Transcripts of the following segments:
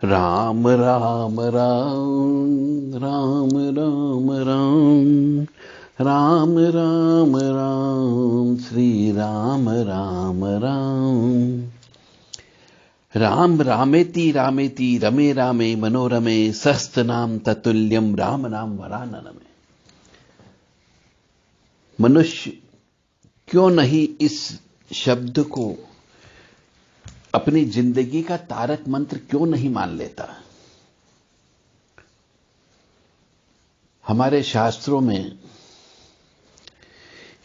राम राम राम राम राम राम राम राम राम श्री राम राम राम। राम रामेति रामेति रमे रामे मनोरमे सहस्रनाम तत्तुल्यम राम नाम वराननमे। मनुष्य क्यों नहीं इस शब्द को अपनी जिंदगी का तारक मंत्र क्यों नहीं मान लेता? हमारे शास्त्रों में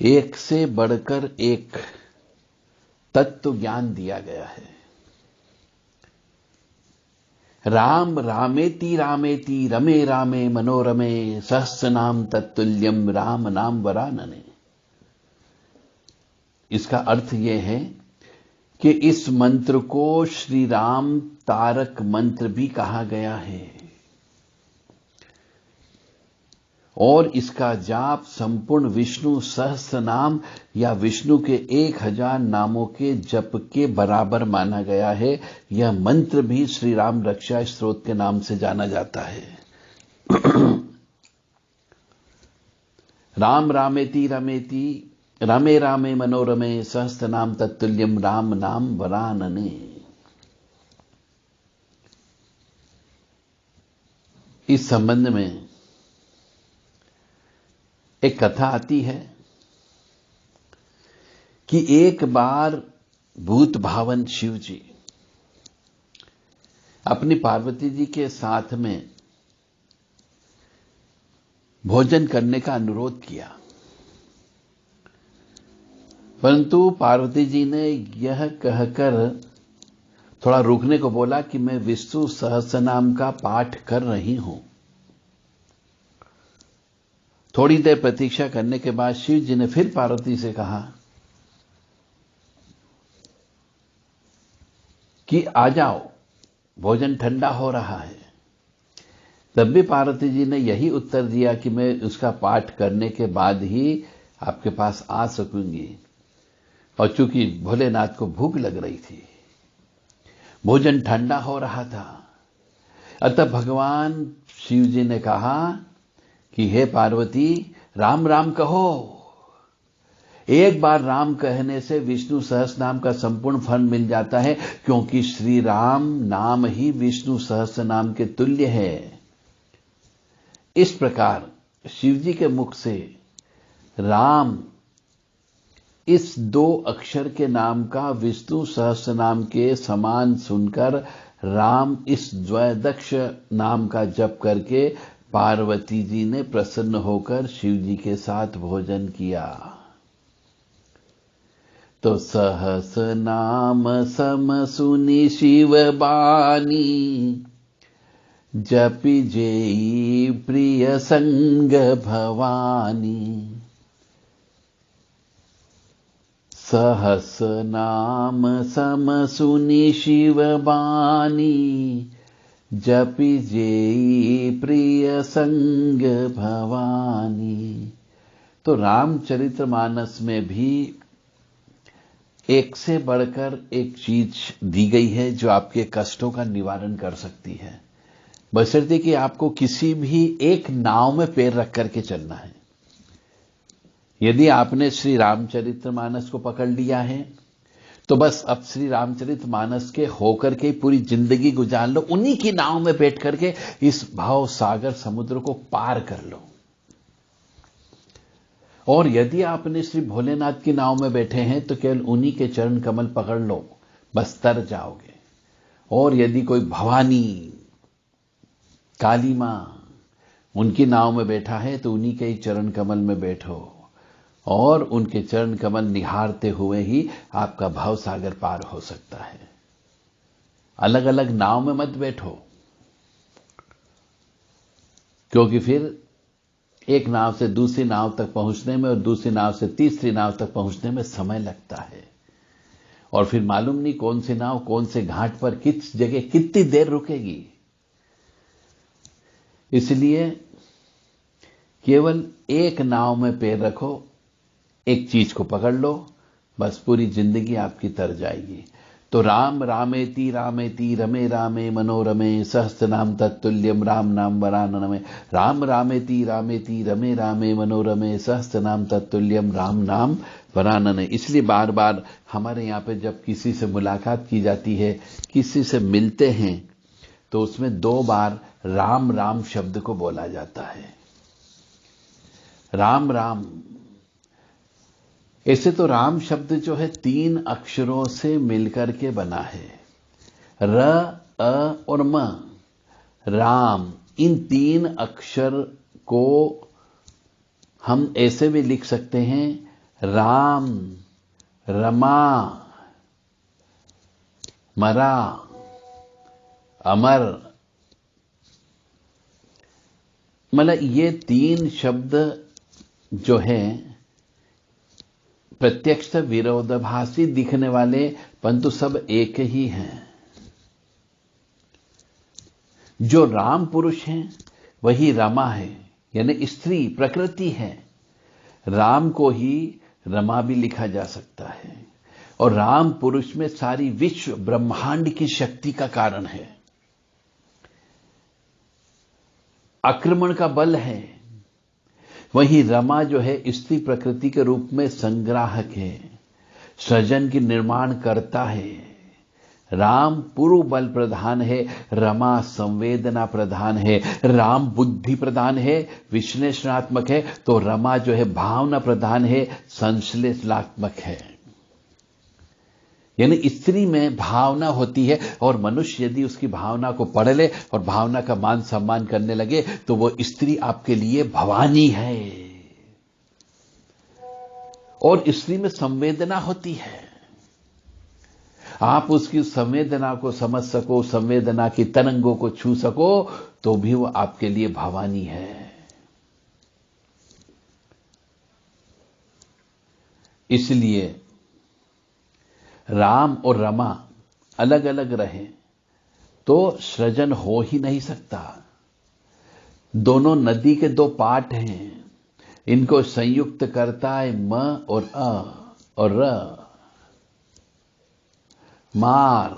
एक से बढ़कर एक तत्व ज्ञान दिया गया है। राम रामेति रामेति रमे रामे मनोरमे सहस्रनाम तत्तुल्यम राम नाम वरानने। इसका अर्थ यह है कि इस मंत्र को श्री राम तारक मंत्र भी कहा गया है और इसका जाप संपूर्ण विष्णु सहस्त्र नाम या विष्णु के 1000 नामों के जप के बराबर माना गया है। यह मंत्र भी श्री राम रक्षा स्तोत्र के नाम से जाना जाता है। राम रामेति रमेति रमे रामे मनोरमे सहस्त्र नाम तत्तुल्यम राम नाम वरानने। इस संबंध में एक कथा आती है कि एक बार भूत भावन शिव जी अपनी पार्वती जी के साथ में भोजन करने का अनुरोध किया, परंतु पार्वती जी ने यह कहकर थोड़ा रुकने को बोला कि मैं विष्णु सहस्रनाम का पाठ कर रही हूं। थोड़ी देर प्रतीक्षा करने के बाद शिव जी ने फिर पार्वती से कहा कि आ जाओ, भोजन ठंडा हो रहा है। तब भी पार्वती जी ने यही उत्तर दिया कि मैं उसका पाठ करने के बाद ही आपके पास आ सकूंगी। और चूंकि भोलेनाथ को भूख लग रही थी, भोजन ठंडा हो रहा था, अतः भगवान शिव जी ने कहा कि हे पार्वती, राम राम कहो। एक बार राम कहने से विष्णु सहस्त्र नाम का संपूर्ण फल मिल जाता है, क्योंकि श्री राम नाम ही विष्णु सहस्त्र नाम के तुल्य है। इस प्रकार शिव जी के मुख से राम इस 2 अक्षर के नाम का विष्णु सहस्त्र नाम के समान सुनकर राम इस द्वैदक्ष नाम का जप करके पार्वती जी ने प्रसन्न होकर शिव जी के साथ भोजन किया। तो सहस नाम सम सुनि शिव बानी, जपि जेई प्रिय संग भवानी। सहस नाम सम सुनि शिव बानी, जपि जेई प्रिय संग भवानी। तो रामचरितमानस में भी एक से बढ़कर एक चीज दी गई है जो आपके कष्टों का निवारण कर सकती है, बशर्ते कि आपको किसी भी एक नाव में पैर रख करके चलना है। यदि आपने श्री रामचरितमानस को पकड़ लिया है तो बस अब श्री रामचरितमानस के होकर के पूरी जिंदगी गुजार लो, उन्हीं की नाव में बैठ करके इस भाव सागर समुद्र को पार कर लो। और यदि आपने श्री भोलेनाथ की नाव में बैठे हैं तो केवल उन्हीं के चरण कमल पकड़ लो, बस तर जाओगे। और यदि कोई भवानी काली मां उनकी नाव में बैठा है तो उन्हीं के ही चरण कमल में बैठो और उनके चरण कमल निहारते हुए ही आपका भाव सागर पार हो सकता है। अलग अलग नाव में मत बैठो, क्योंकि फिर एक नाव से दूसरी नाव तक पहुंचने में और दूसरी नाव से तीसरी नाव तक पहुंचने में समय लगता है, और फिर मालूम नहीं कौन सी नाव कौन से घाट पर किस जगह कितनी देर रुकेगी। इसलिए केवल एक नाव में पैर रखो, एक चीज को पकड़ लो, बस पूरी जिंदगी आपकी तर जाएगी। तो तो राम रामेति रामेति रमे रामे मनोरमे सहस्रनाम तत्तुल्यम राम नाम वराननमे। राम रामेति रामेति रमे रामे मनोरमे सहस्रनाम तत्तुल्यम राम नाम वरानने। इसलिए बार बार हमारे यहाँ पे जब किसी से मुलाकात की जाती है, किसी से मिलते हैं, तो उसमें 2 बार राम राम शब्द को बोला जाता है। राम राम। ऐसे तो राम शब्द जो है 3 अक्षरों से मिलकर के बना है, र, अ और म। राम, इन 3 अक्षर को हम ऐसे भी लिख सकते हैं, राम, रमा, मरा, अमर। मतलब ये 3 शब्द जो है प्रत्यक्ष विरोधाभासी दिखने वाले, परंतु सब एक ही हैं। जो राम पुरुष हैं वही रमा है, यानी स्त्री प्रकृति है। राम को ही रमा भी लिखा जा सकता है। और राम पुरुष में सारी विश्व ब्रह्मांड की शक्ति का कारण है, आक्रमण का बल है। वही रमा जो है स्त्री प्रकृति के रूप में संग्राहक है, सृजन की निर्माण करता है। राम पूर्व बल प्रधान है, रमा संवेदना प्रधान है। राम बुद्धि प्रधान है, विश्लेषणात्मक है, तो रमा जो है भावना प्रधान है, संश्लेषणात्मक है। यानी स्त्री में भावना होती है, और मनुष्य यदि उसकी भावना को पढ़ ले और भावना का मान सम्मान करने लगे तो वो स्त्री आपके लिए भवानी है। और स्त्री में संवेदना होती है, आप उसकी संवेदना को समझ सको, संवेदना की तरंगों को छू सको, तो भी वो आपके लिए भवानी है। इसलिए राम और रमा अलग अलग रहे तो सृजन हो ही नहीं सकता। दोनों नदी के 2 पाट हैं, इनको संयुक्त करता है म और अ और र। मार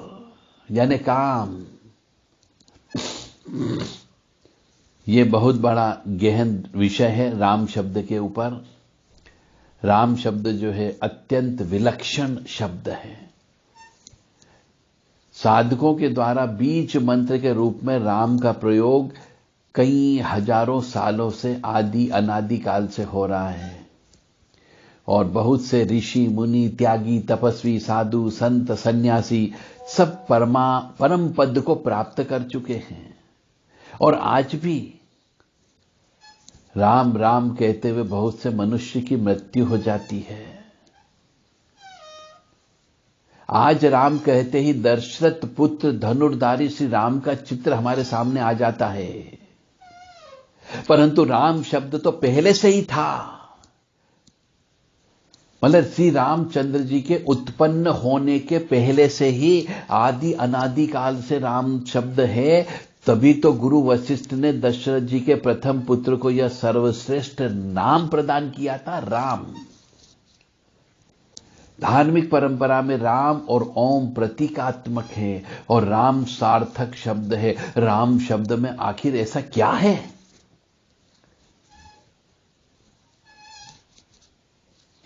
यानी काम। ये बहुत बड़ा गहन विषय है राम शब्द के ऊपर। राम शब्द जो है अत्यंत विलक्षण शब्द है। साधकों के द्वारा बीज मंत्र के रूप में राम का प्रयोग कई हजारों सालों से आदि अनादि काल से हो रहा है। और बहुत से ऋषि मुनि, त्यागी, तपस्वी, साधु, संत, सन्यासी सब परम पद को प्राप्त कर चुके हैं। और आज भी राम राम कहते हुए बहुत से मनुष्य की मृत्यु हो जाती है। आज राम कहते ही दशरथ पुत्र धनुर्धारी श्री राम का चित्र हमारे सामने आ जाता है, परंतु राम शब्द तो पहले से ही था। मतलब श्री रामचंद्र जी के उत्पन्न होने के पहले से ही आदि अनादि काल से राम शब्द है। तभी तो गुरु वशिष्ठ ने दशरथ जी के प्रथम पुत्र को यह सर्वश्रेष्ठ नाम प्रदान किया था, राम। धार्मिक परंपरा में राम और ओम प्रतीकात्मक है और राम सार्थक शब्द है। राम शब्द में आखिर ऐसा क्या है?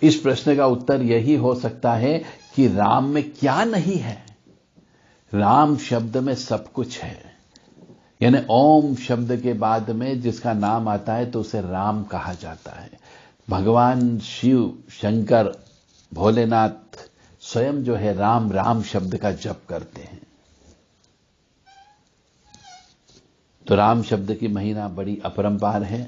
इस प्रश्न का उत्तर यही हो सकता है कि राम में क्या नहीं है। राम शब्द में सब कुछ है। यानी ओम शब्द के बाद में जिसका नाम आता है तो उसे राम कहा जाता है। भगवान शिव, शंकर, भोलेनाथ स्वयं जो है राम राम शब्द का जप करते हैं। तो राम शब्द की महिमा बड़ी अपरंपार है।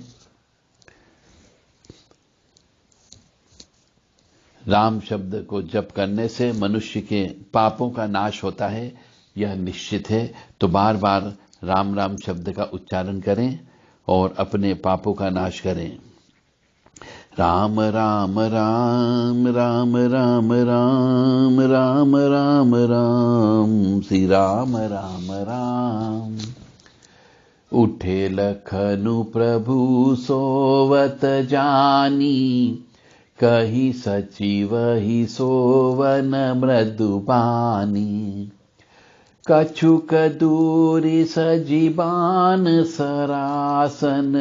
राम शब्द को जप करने से मनुष्य के पापों का नाश होता है, यह निश्चित है। तो बार बार राम राम शब्द का उच्चारण करें और अपने पापों का नाश करें। राम राम राम राम राम राम राम राम राम श्री राम राम राम। उठे लखनु प्रभु सोवत जानी, कही सचिव ही सोवन मृदुपानी। कछुक दूरी सजीबान सरासन,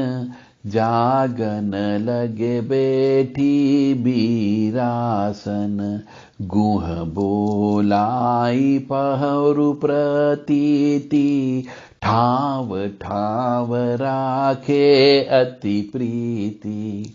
जागन लगे बैठी बीरासन। गुह बोलाई पहरु प्रतीति, ठाव ठाव राखे अति प्रीति।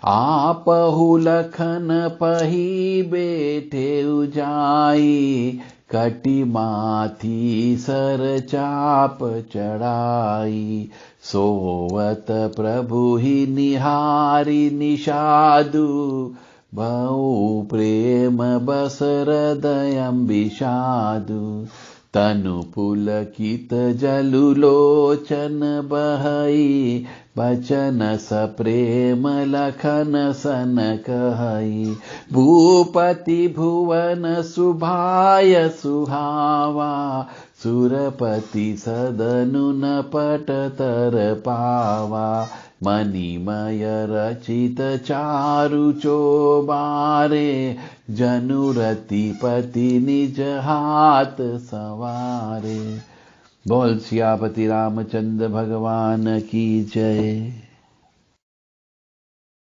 आपहु लखन पही बैठे उजाई, कटी माथी सर चाप चढ़ाई। सोवत प्रभु ही निहारी निषादु, बहु प्रेम बस हृदयं विषादु। तनु पुलकित जलु लोचन बहई, बचन सप्रेम लखन सन कहई। भूपति भुवन सुभाय सुहावा, सुरपति सदनु न पट तर पावा। मणिमय रचित चारु चोबारे, जनु रतिपति निज हाथ सवारे। बोल सियापति रामचंद्र भगवान की जय।